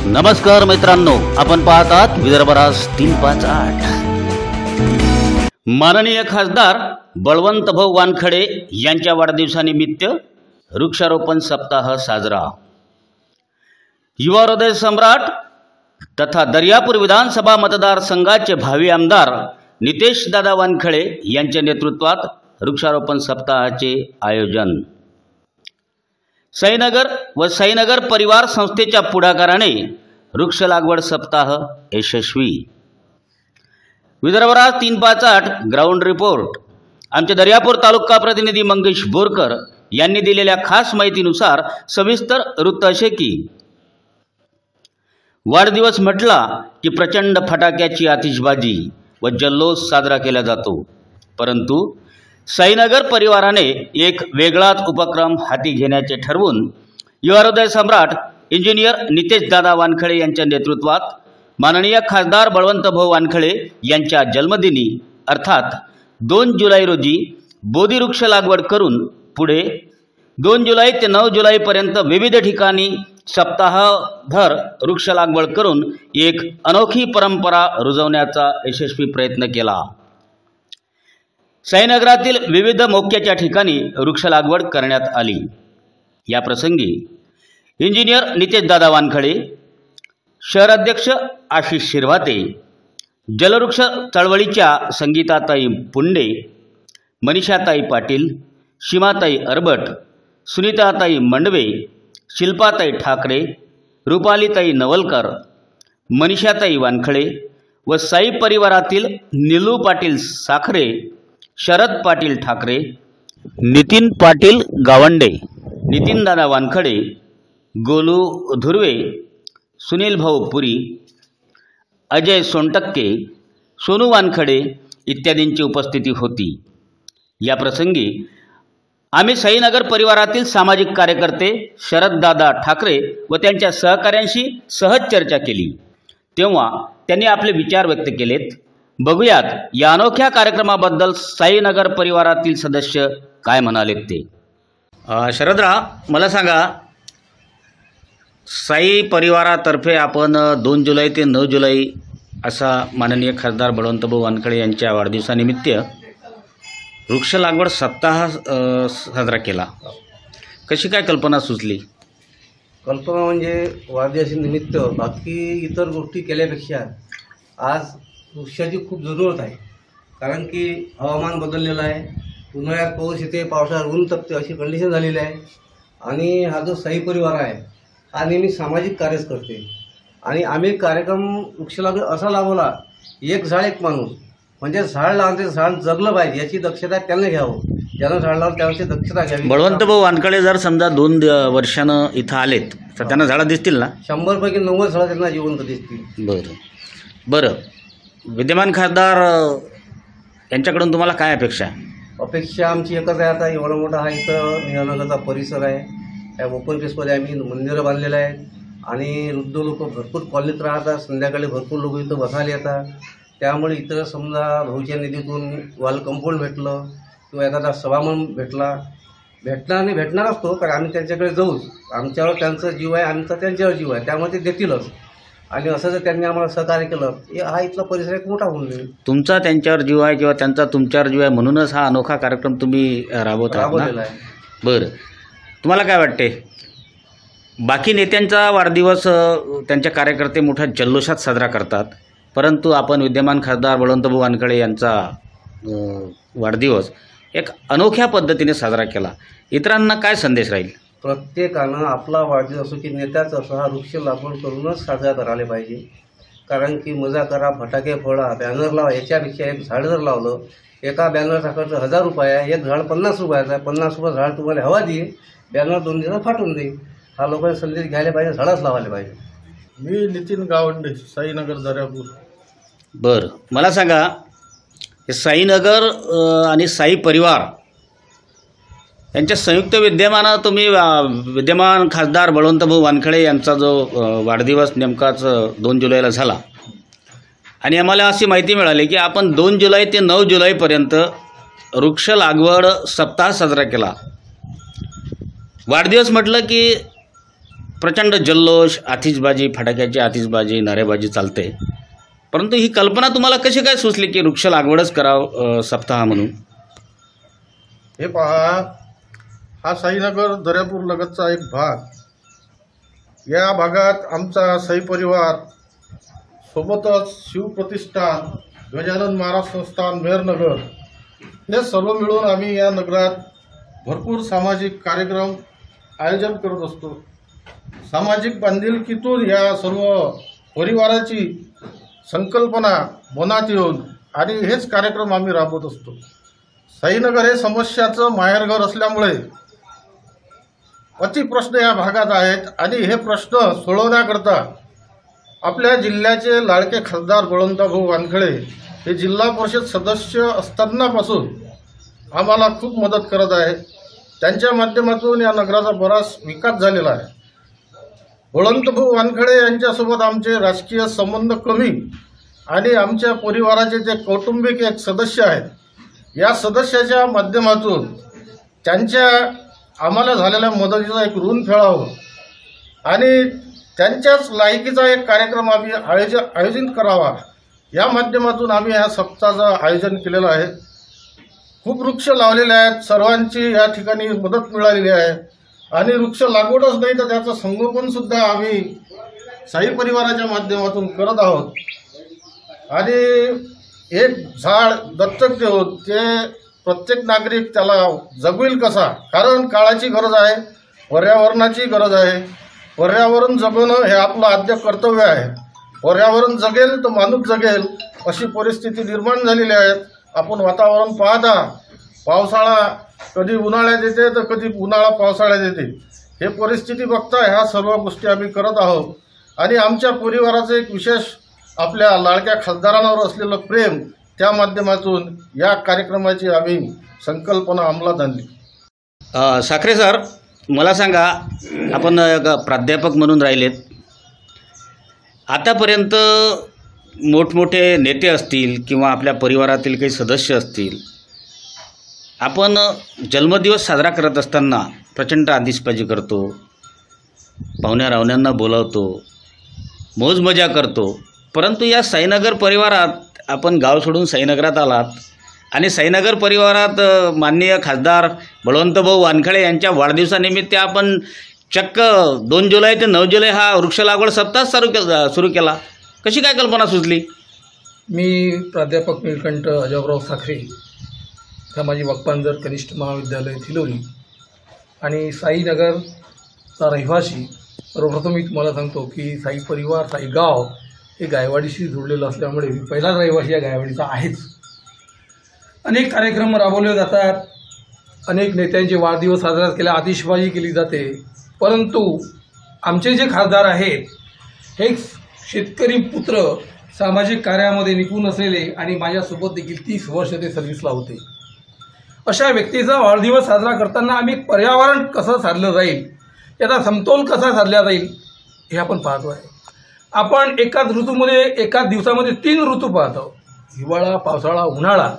नमस्कार मित्रांनो, आपण पाहतात विदर्भराज 358। माननीय खासदार बळवंतभाऊ वानखडे यांच्या वाढदिवसानिमित्त वृक्षारोपण सप्ताह साजरा। युवा हृदय सम्राट तथा दर्यापूर विधानसभा मतदारसंघाचे भावी आमदार नितेश दादा वानखडे यांच्या नेतृत्वात वृक्षारोपण सप्ताहाचे आयोजन। साईनगर व साईनगर परिवार संस्थेच्या पुढाकाराने वृक्ष लागवड सप्ताह यशस्वी। विदर्भराज 358 ग्राउंड रिपोर्ट। आमचे दर्यापूर तालुका प्रतिनिधी मंगेश बोरकर यांनी दिलेल्या खास माहितीनुसार सविस्तर वृत्त असे की वाढदिवस म्हटला की प्रचंड फटाक्याची आतिषबाजी व जल्लोष साजरा केला जातो, परंतु साईनगर परिवाराने एक वेगळाच उपक्रम हाती घेण्याचे ठरवून युवा हृदय सम्राट इंजिनियर नितेश दादा वानखडे यांच्या नेतृत्वात माननीय खासदार बळवंतभाऊ वानखडे यांच्या जन्मदिनी अर्थात 2 जुलै रोजी बोधिवृक्ष लागवड करून पुढे 2 जुलै ते 9 जुलैपर्यंत विविध ठिकाणी सप्ताहभर वृक्ष लागवड करून एक अनोखी परंपरा रुजवण्याचा यशस्वी प्रयत्न केला। साईनगरातील विविध मोक्याच्या ठिकाणी वृक्ष लागवड करण्यात आली। या प्रसंगी इंजिनियर नितेश दादा वानखडे, शहराध्यक्ष आशिष शिरभाते, जलवृक्ष चळवळीच्या संगीताताई पुंडे, मनीषाताई पाटील, सीमाताई अरबट, सुनीताताई मंडवे, शिल्पाताई ठाकरे, रूपालीताई नवलकर, मनीषाताई वानखडे व साई परिवारातील नीलू पाटील साखरे, शरद पाटील ठाकरे, नितीन पाटील गावंडे, नितीन दादा वानखडे, गोलू धुर्वे, सुनील भाऊ पुरी, अजय सोनटक्के, सोनू वानखडे इत्यादींची उपस्थिती होती। या प्रसंगी आम्ही साईनगर परिवारातील सामाजिक कार्यकर्ते शरद दादा ठाकरे व त्यांच्या सहकाऱ्यांशी सहज चर्चा केली, तेव्हा त्यांनी आपले विचार व्यक्त केलेत। बघूयात या अनोख्या कार्यक्रमाबद्दल साईनगर परिवारातील सदस्य काय म्हणालेत ते। शरदराव, मला सांगा, साई परिवारातर्फे आपण 2 जुलै ते 9 जुलै असा माननीय खासदार बळवंतभाऊ वानखडे यांच्या वाढदिवसानिमित्त वृक्ष लागवड सप्ताह साजरा केला। कशी काय कल्पना सुचली? कल्पना म्हणजे वाढदिवसानिमित्त बाकी इतर गोष्टी केल्यापेक्षा आज वृक्षाची खूप जरूरत आहे, कारण की हवामान बदललेलं आहे। उन्हाळ्यात पाऊस येते, पावसाळ्यात ऊन तपते, अशी कंडिशन झालेली आहे। आणि हा जो साई परिवार आहे हा नेहमी सामाजिक कार्यच करते आणि आम्ही कार्यक्रम वृक्ष लागवड असा लावला, एक झाड एक माणूस, म्हणजे झाड लावते झाड जगलं पाहिजे याची दक्षता त्यांनी घ्यावं, ज्यानं झाड लावलं त्याची दक्षता घ्यावी। बळवंतभाऊ वानखडे जर समजा 2 वर्षानं इथं आलेत तर त्यांना झाडं दिसतील ना? 100 पैकी 90 झाडं त्यांना जिवंत दिसतील। बरं, विद्यमान खासदार यांच्याकडून तुम्हाला काय अपेक्षा आहे? अपेक्षा आमची एकच आहे। आता एवढा मोठा हा इथं निळानगरचा परिसर आहे, त्या ओपन स्पेसमध्ये आम्ही मंदिरं बांधलेलं आहेत आणि वृद्ध लोक भरपूर कॉलनीत राहतात, संध्याकाळी भरपूर लोक इथं बसायला येतात। त्यामुळे इथं समजा भाऊच्या निधीतून वॉल कंपाऊंड भेटलं किंवा एखादा सभामंडप भेटणार आणि भेटणार असतो, कारण आम्ही त्यांच्याकडे जाऊच, आमच्यावर त्यांचा जीव आहे, आमचा त्यांच्यावर जीव आहे, त्यामुळे ते देतीलच। आणि असं जर त्यांनी आम्हाला सहकार्य केलं, हा इथला परिसर एक मोठा होऊन जाईल। तुमचा त्यांच्यावर जीव आहे किंवा त्यांचा तुमच्यावर जीव आहे, म्हणूनच हा अनोखा कार्यक्रम तुम्ही राबवलेला आहे। बरं, तुम्हाला काय वाटते? बाकी नेत्यांचा वाढदिवस त्यांच्या कार्यकर्ते मोठ्या जल्लोषात साजरा करतात, परंतु आपण विद्यमान खासदार बळवंतभाऊ वानखडे यांचा वाढदिवस एक अनोख्या पद्धतीने साजरा केला। इतरांना काय संदेश राहील? प्रत्येकानं आपला वाढदिवस असो की नेत्याचा असो हा वृक्ष लागवड करूनच साजरा करायला पाहिजे, कारण की मजा करा, फटाके फोडा, बॅनर लावा, याच्यापेक्षा एक झाड जर लावलं, एका बॅनरचा खर्च 1000 रुपये आहे, एक झाड 50 रुपयाचा आहे, 50 रुपये झाड तुम्हाला हवा देईल, बॅनर 2 दिवसात फाटून देईल। हा लोकांनी संदेश घ्यायला पाहिजे, झाडच लावायला पाहिजे। मी नितीन गावंडे, साईनगर दर्यापूर। बरं, मला सांगा, हे साईनगर आणि साई परिवार यांच्या संयुक्त विद्यमानं तुम्ही विद्यमान खासदार बळवंतभाऊ वानखडे यांचा जो वाढदिवस नेमकाच 2 जुलैला झाला आणि आम्हाला अशी माहिती मिळाली की आपण 2 जुलै ते 9 जुलैपर्यंत वृक्ष लागवड सप्ताह साजरा केला। वाढदिवस म्हटलं की प्रचंड जल्लोष, आतिषबाजी, फटाक्याची आतिषबाजी, नारेबाजी चालते, परंतु ही कल्पना तुम्हाला कशी काय सुचली की वृक्ष लागवडच करावं सप्ताह म्हणून? हे पहा, हा साईनगर दर्यापूर लगतचा एक भाग. या भागात आमचा साई परिवार सोबतच शिवप्रतिष्ठान, गजानन महाराज संस्थान, मेहरनगर हे सर्व मिळून आम्ही या नगरात भरपूर सामाजिक कार्यक्रम आयोजन करत असतो. सामाजिक बांधिलकीतून या सर्व परिवाराची संकल्पना मनात येऊन आणि हेच कार्यक्रम आम्ही राबवत असतो. साईनगर हे समस्याचं माहेरघर असल्यामुळे अति प्रश्न या भागात आहेत आणि हे प्रश्न सोडवण्याकरता आपल्या जिल्ह्याचे लाडके खासदार बळवंतभाऊ वानखळे हे जिल्हा परिषद सदस्य असतानापासून आम्हाला खूप मदत करत आहे. त्यांच्या माध्यमातून या नगराचा बराच विकास झालेला आहे. बळवंतभाऊ वानखळे यांच्यासोबत आमचे राजकीय संबंध कमी आणि आमच्या परिवाराचे जे कौटुंबिक एक सदस्य आहेत, या सदस्याच्या माध्यमातून त्यांच्या आम्हाला झालेल्या मदतीचा एक ऋण फेडावं आणि त्यांच्याच लायकीचा एक कार्यक्रम आम्ही आयोजित करावा, या माध्यमातून आम्ही या सप्ताहाचं आयोजन केलेलं आहे. खूप वृक्ष लावलेले आहेत, सर्वांची या ठिकाणी मदत मिळालेली आहे आणि वृक्ष लागवडच नाही तर त्याचं संगोपनसुद्धा आम्ही साई परिवाराच्या माध्यमातून करत आहोत. आणि एक झाड दत्तक देऊन ते प्रत्येक नागरिक त्याला जगवेल कसा, कारण काळाची गरज आहे, पर्यावरणाची गरज आहे. पर्यावरण जगवणं हे आपलं आद्य कर्तव्य आहे. पर्यावरण जगेल तर माणूस जगेल अशी परिस्थिती निर्माण झालेली आहे. आपण वातावरण पाहता, पावसाळा कधी उन्हाळ्यात येते तर कधी उन्हाळा पावसाळ्यात येते. हे परिस्थिती बघता ह्या सर्व गोष्टी आम्ही करत आहोत आणि आमच्या परिवाराचं एक विशेष आपल्या लाडक्या खासदारांवर असलेलं प्रेम, त्या माध्यमातून या कार्यक्रमाची आम्ही संकल्पना अंमलात आणली. साखरे सर, मला सांगा, आपण एक प्राध्यापक म्हणून राहिलेत, आतापर्यंत मोठमोठे नेते असतील किंवा आपल्या परिवारातील काही सदस्य असतील, आपण जन्मदिवस साजरा करत असताना प्रचंड आतिषबाजी करतो, पाहुण्या रावण्यांना बोलावतो, मौज मजा करतो, परंतु या साईनगर परिवारात आपण गाव सोडून साईनगरात आलात आणि साईनगर परिवारात माननीय खासदार बळवंतभाऊ वानखळे यांच्या वाढदिवसानिमित्त आपण चक्क 2 जुलै ते 9 जुलै हा वृक्ष लागवड सप्ताह सुरू केला. कशी काय कल्पना सुचली? मी प्राध्यापक निळकंठ अजबराव साखरे, सामाजिक वक्पांजर कनिष्ठ महाविद्यालय थिलोरी आणि साईनगरचा रहिवासी. सर्वप्रथम मी तुम्हाला सांगतो की साई परिवार, साई गाव हे गायवाडीशी जोडलेलं असल्यामुळे मी पहिलाच रहिवासी या गायवाडीचा आहेच. अनेक कार्यक्रम राबवले जातात, अनेक नेत्यांचे वाढदिवस साजरा केला, आतिषबाजी केली जाते, परंतु आमचे जे खासदार आहेत हे शेतकरी पुत्र, सामाजिक कार्यामध्ये निपुण असलेले आणि माझ्यासोबत देखील 30 वर्ष ते सर्व्हिसला होते. अशा व्यक्तीचा वाढदिवस साजरा करताना आम्ही पर्यावरण कसं साधलं जाईल, याचा समतोल कसा साधला जाईल हे आपण पाहतो आहे. आपण एकाच ऋतूमध्ये, एकाच दिवसामध्ये 3 ऋतू पाहतो, हिवाळा, पावसाळा, उन्हाळा,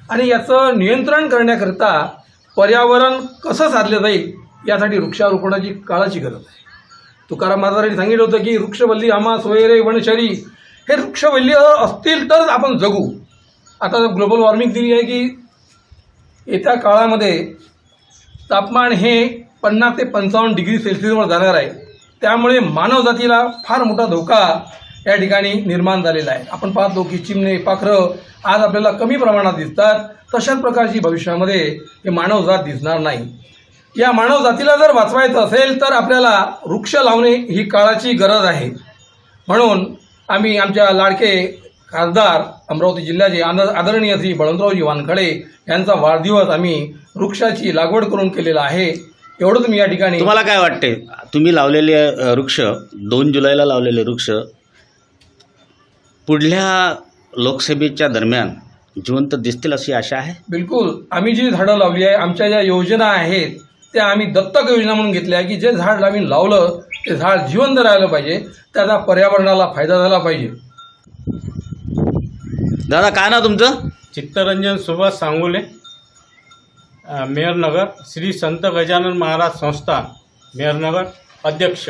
आणि याचं नियंत्रण करण्याकरता पर्यावरण कसं साधलं जाईल यासाठी वृक्षारोपणाची काळाची गरज आहे. तुकाराम महाराजांनी सांगितलं होतं की वृक्षवल्ली आम्हा सोयरे वनशरी, हे वृक्षवल्ली असतील तरच आपण जगू. आता ग्लोबल वॉर्मिंग दिली आहे की येत्या काळामध्ये तापमान हे 50 ते 55 डिग्री सेल्सिअसवर जाणार आहे. त्यामुळे मानवजातीला फार मोठा धोका या ठिकाणी निर्माण झालेला आहे. आपण पाहतो की चिमणे, पाखरं आज आपल्याला कमी प्रमाणात दिसतात, तशाच प्रकारची भविष्यामध्ये हे मानवजात दिसणार नाही. या मानवजातीला जर वाचवायचं असेल तर आपल्याला वृक्ष लावणे ही काळाची गरज आहे. म्हणून आम्ही आमच्या लाडके खासदार अमरावती जिल्ह्याचे आदरणीय श्री बळवंतरावजी वानखळे यांचा वाढदिवस आम्ही वृक्षाची लागवड करून केलेला आहे. एवढंच मी या ठिकाणी. तुम्हाला काय वाटते, तुम्ही लावलेले वृक्ष, 2 जुलैला लावलेले वृक्ष पुढल्या लोकसभेच्या दरम्यान जिवंत दिसतील अशी आशा आहे? बिलकुल. आम्ही जी झाडं लावली आहे, आमच्या ज्या योजना आहेत त्या आम्ही दत्तक योजना म्हणून घेतल्या आहे की जे झाड आम्ही लावलं ते झाड जिवंत राहिलं पाहिजे, त्याचा पर्यावरणाला फायदा झाला पाहिजे. दादा, काय नाव तुमचं? चित्तरंजन सुभाष सांगोले, मेहरनगर, श्री संत गजानन महाराज संस्थान मेहरनगर, अध्यक्ष.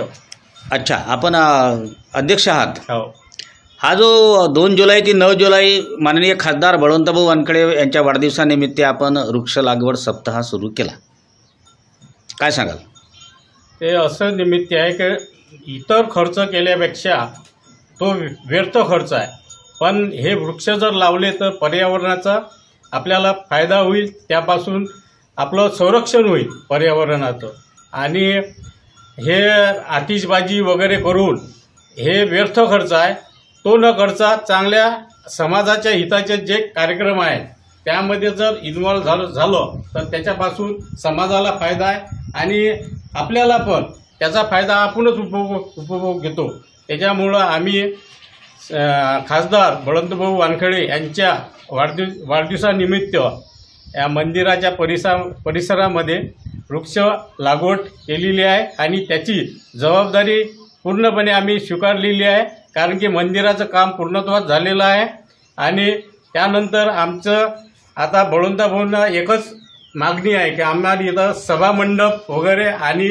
अच्छा, आपण अध्यक्ष आहात. हो. हा जो 2 जुलै ते 9 जुलै माननीय खासदार बळवंतभाऊ वानखडे यांच्या वाढदिवसानिमित्त आपण वृक्ष लागवड सप्ताह सुरू केला, काय सांगाल? ते असं निमित्त आहे की इतर खर्च केल्यापेक्षा तो व्यर्थ खर्च आहे, पण हे वृक्ष जर लावले तर पर्यावरणाचा आपल्याला फायदा होईल, त्यापासून आपलं संरक्षण होईल पर्यावरणाचं. आणि हे आतिषबाजी वगैरे करून हे व्यर्थ खर्च आहे. तो न करता चांगल्या समाजाच्या हिताचे जे कार्यक्रम आहेत त्यामध्ये जर इन्व्हॉल्व झालं तर त्याच्यापासून समाजाला फायदा आहे आणि आपल्याला पण त्याचा फायदा आपणच उपभोग घेतो. त्याच्यामुळं आम्ही खासदार बळवंतभाऊ वानखडे यांच्या वाढदिवसानिमित्त या मंदिराच्या परिसरामध्ये वृक्ष लागवड केलेली आहे आणि त्याची जबाबदारी पूर्णपणे आम्ही स्वीकारलेली आहे, कारण की मंदिराचं काम पूर्णत्वास झालेलं आहे. आणि त्यानंतर आमचं आता बळवंतभाऊंना एकच मागणी आहे की आम्हाला इथं सभामंडप वगैरे आणि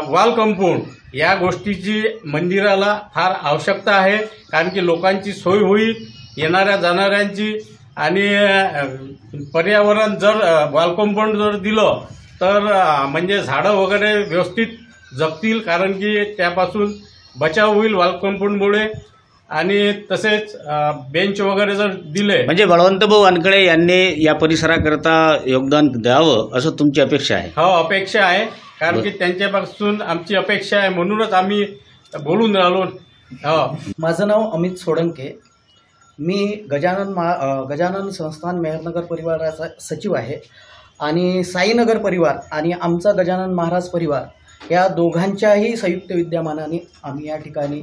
वॉल कंपाऊंड या गोष्टीची मंदिराला फार आवश्यकता आहे, कारण की लोकांची सोय होईल येणाऱ्या जाणाऱ्यांची. आणि पर्यावरण जर वॉल कंपाऊंड जर दिलं तर म्हणजे झाडं वगैरे व्यवस्थित जगतील, कारण की त्यापासून बचाव होईल वॉल कंपाऊंडमुळे. आणि तसेच बेंच वगैरे जर दिले म्हणजे बळवंतभाऊ वानखडे यांनी या परिसराकरता योगदान द्यावं असं तुमची अपेक्षा आहे? हो, अपेक्षा आहे, कारण की त्यांच्यापासून आमची अपेक्षा आहे, म्हणूनच आम्ही बोलून राहिलो. हो. माझं नाव अमित सोडंके. मी गजानन संस्थान मेहरनगर परिवाराचा सचिव आहे. आणि साईनगर परिवार आणि आमचा गजानन महाराज परिवार या दोघांच्याही संयुक्त विद्यमानाने आम्ही या ठिकाणी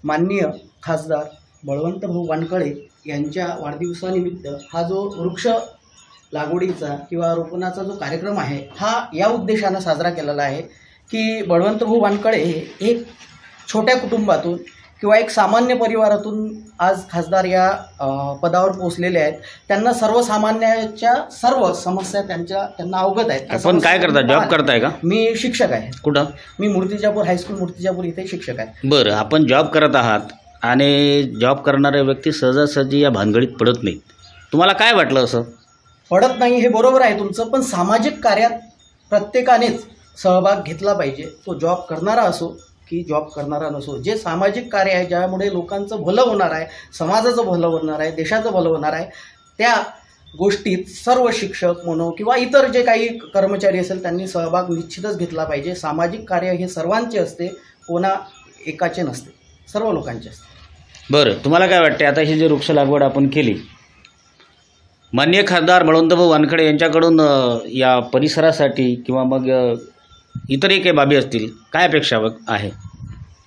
माननीय खासदार बळवंतभाऊ वानखडे यांच्या वाढदिवसानिमित्त हा जो वृक्ष लागवडीचा किंवा रोपणाचा जो कार्यक्रम आहे हा या उद्देशानं साजरा केलेला आहे की बळवंतभाऊ वानखडे हे एक छोट्या कुटुंबातून किंवा एक सामान्य परिवारातून आज खासदार या पदावर पोहोचलेले आहेत. त्यांना सर्वसामान्याच्या सर्व समस्या त्यांना अवगत आहेत. आपण काय करता, जॉब करताय का? मी शिक्षक आहे. कुठं? मी मूर्तिजापूर हायस्कूल मूर्तिजापूर इथे शिक्षक आहे. बरं, आपण जॉब करत आहात आणि जॉब करणारे व्यक्ती सहजासहजी या भानगडीत पडत नाहीत. तुम्हाला काय वाटलं असं? पडत नाही हे बरोबर आहे तुमचं, पण सामाजिक कार्यात प्रत्येकानेच सहभाग घेतला पाहिजे. तो जॉब करणारा असो की जॉब करणारा नसो. जे सामाजिक कार्य आहे ज्यामुळे लोकांचं भलं होणार आहे, समाजाचं भलं होणार आहे, देशाचं भलं होणार आहे, त्या गोष्टीत सर्व शिक्षक म्हणो किंवा इतर जे काही कर्मचारी असेल त्यांनी सहभाग निश्चितच घेतला पाहिजे. सामाजिक कार्य हे सर्वांचे असते, कोणा एकाचे नसते, सर्व लोकांचे असते. बरं, तुम्हाला काय वाटते आता ही जी वृक्ष लागवड आपण केली, माननीय खासदार बळवंतभाऊ वानखडे यांच्याकडून या परिसरासाठी किंवा मग इतरही काही बाबी असतील, काय अपेक्षा आहे?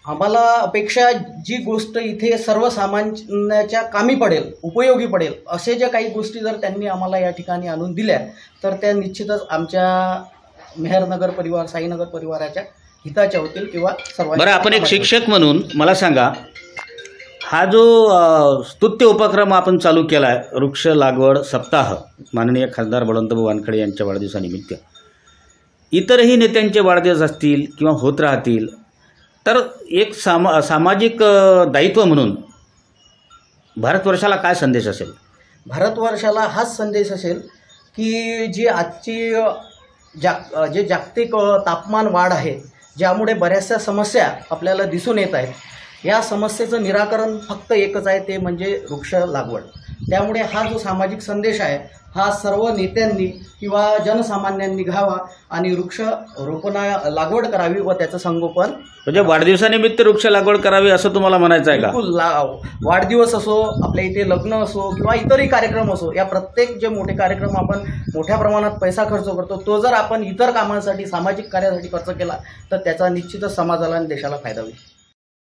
आम्हाला अपेक्षा जी गोष्ट इथे सर्वसामान्याच्या कामी पडेल, उपयोगी पडेल असे ज्या काही गोष्टी जर त्यांनी आम्हाला या ठिकाणी आणून दिल्या तर त्या निश्चितच आमच्या मेहरनगर परिवार, साईनगर परिवाराच्या हिताच्या होतील किंवा सर्वांच्या. बरं, आपण एक शिक्षक म्हणून मला सांगा, हा जो स्तुत्य उपक्रम आपण चालू केला आहे वृक्ष लागवड सप्ताह माननीय खासदार बळवंतभाऊ वानखडे यांच्या वाढदिवसानिमित्त, इतरही नेत्यांचे वाढदिवस असतील किंवा होत राहतील, तर एक सामाजिक दायित्व म्हणून भारतवर्षाला काय संदेश असेल? भारतवर्षाला हाच संदेश असेल की जी आजची जे जागतिक तापमान वाढ आहे ज्यामुळे बऱ्याचशा समस्या आपल्याला दिसून येत आहेत, या समस्येचं निराकरण फक्त एकच आहे, ते म्हणजे वृक्ष लागवड. त्यामुळे हा जो सामाजिक संदेश आहे हा सर्व नेत्यांनी किंवा जनसामान्यांनी घ्यावा आणि वृक्ष लागवड करावी व त्याचं संगोपन. म्हणजे वाढदिवसानिमित्त वृक्ष लागवड करावी असं तुम्हाला म्हणायचं आहे का? बिलकुल. वाढदिवस असो, आपल्या इथे लग्न असो किंवा इतरही कार्यक्रम असो, या प्रत्येक जे मोठे कार्यक्रम आपण मोठ्या प्रमाणात पैसा खर्च करतो तो जर आपण इतर कामांसाठी, सामाजिक कार्यासाठी खर्च केला तर त्याचा निश्चितच समाजाला आणि देशाला फायदा होईल.